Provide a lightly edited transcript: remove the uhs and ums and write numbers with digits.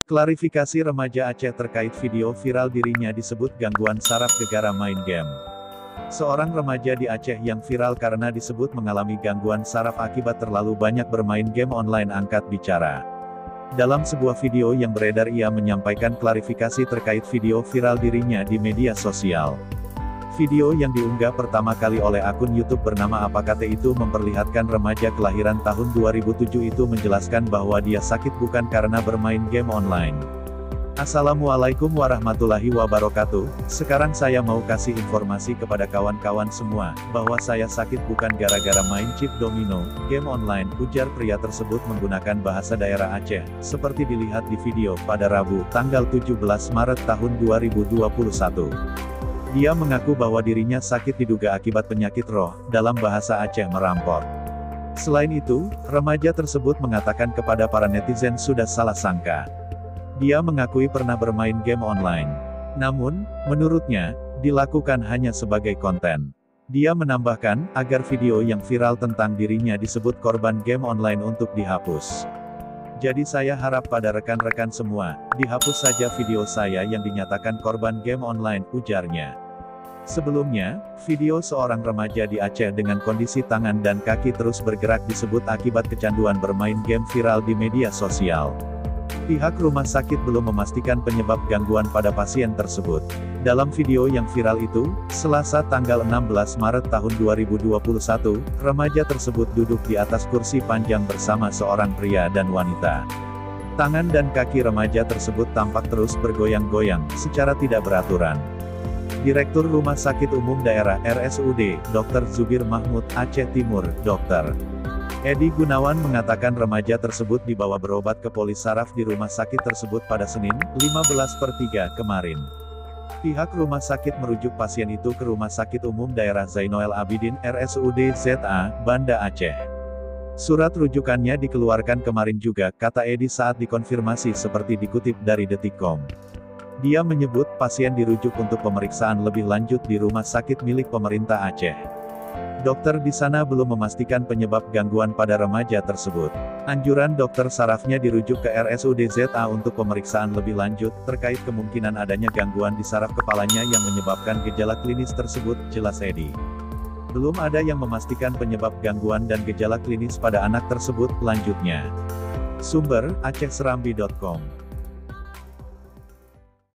Klarifikasi remaja Aceh terkait video viral dirinya disebut gangguan saraf gara-gara main game. Seorang remaja di Aceh yang viral karena disebut mengalami gangguan saraf akibat terlalu banyak bermain game online angkat bicara. Dalam sebuah video yang beredar ia menyampaikan klarifikasi terkait video viral dirinya di media sosial. Video yang diunggah pertama kali oleh akun YouTube bernama Apa Kate itu memperlihatkan remaja kelahiran tahun 2007 itu menjelaskan bahwa dia sakit bukan karena bermain game online. Assalamualaikum warahmatullahi wabarakatuh, sekarang saya mau kasih informasi kepada kawan-kawan semua, bahwa saya sakit bukan gara-gara main chip domino, game online, ujar pria tersebut menggunakan bahasa daerah Aceh, seperti dilihat di video pada Rabu, tanggal 17 Maret tahun 2021. Dia mengaku bahwa dirinya sakit diduga akibat penyakit roh, dalam bahasa Aceh merampok. Selain itu, remaja tersebut mengatakan kepada para netizen sudah salah sangka. Dia mengakui pernah bermain game online. Namun, menurutnya, dilakukan hanya sebagai konten. Dia menambahkan, agar video yang viral tentang dirinya disebut korban game online untuk dihapus. Jadi saya harap pada rekan-rekan semua, dihapus saja video saya yang dinyatakan korban game online, ujarnya. Sebelumnya, video seorang remaja di Aceh dengan kondisi tangan dan kaki terus bergerak disebut akibat kecanduan bermain game viral di media sosial. Pihak rumah sakit belum memastikan penyebab gangguan pada pasien tersebut. Dalam video yang viral itu, Selasa tanggal 16 Maret tahun 2021, remaja tersebut duduk di atas kursi panjang bersama seorang pria dan wanita. Tangan dan kaki remaja tersebut tampak terus bergoyang-goyang, secara tidak beraturan. Direktur Rumah Sakit Umum Daerah RSUD, Dr. Zubir Mahmud, Aceh Timur, Dr. Edi Gunawan mengatakan remaja tersebut dibawa berobat ke polis saraf di rumah sakit tersebut pada Senin, 15/3 kemarin. Pihak rumah sakit merujuk pasien itu ke Rumah Sakit Umum Daerah Zainal Abidin, RSUD ZA, Banda Aceh. Surat rujukannya dikeluarkan kemarin juga, kata Edi saat dikonfirmasi seperti dikutip dari Detikcom. Dia menyebut pasien dirujuk untuk pemeriksaan lebih lanjut di rumah sakit milik pemerintah Aceh. Dokter di sana belum memastikan penyebab gangguan pada remaja tersebut. Anjuran dokter sarafnya dirujuk ke RSUD ZA untuk pemeriksaan lebih lanjut, terkait kemungkinan adanya gangguan di saraf kepalanya yang menyebabkan gejala klinis tersebut, jelas Edi. Belum ada yang memastikan penyebab gangguan dan gejala klinis pada anak tersebut, lanjutnya. Sumber, acehserambi.com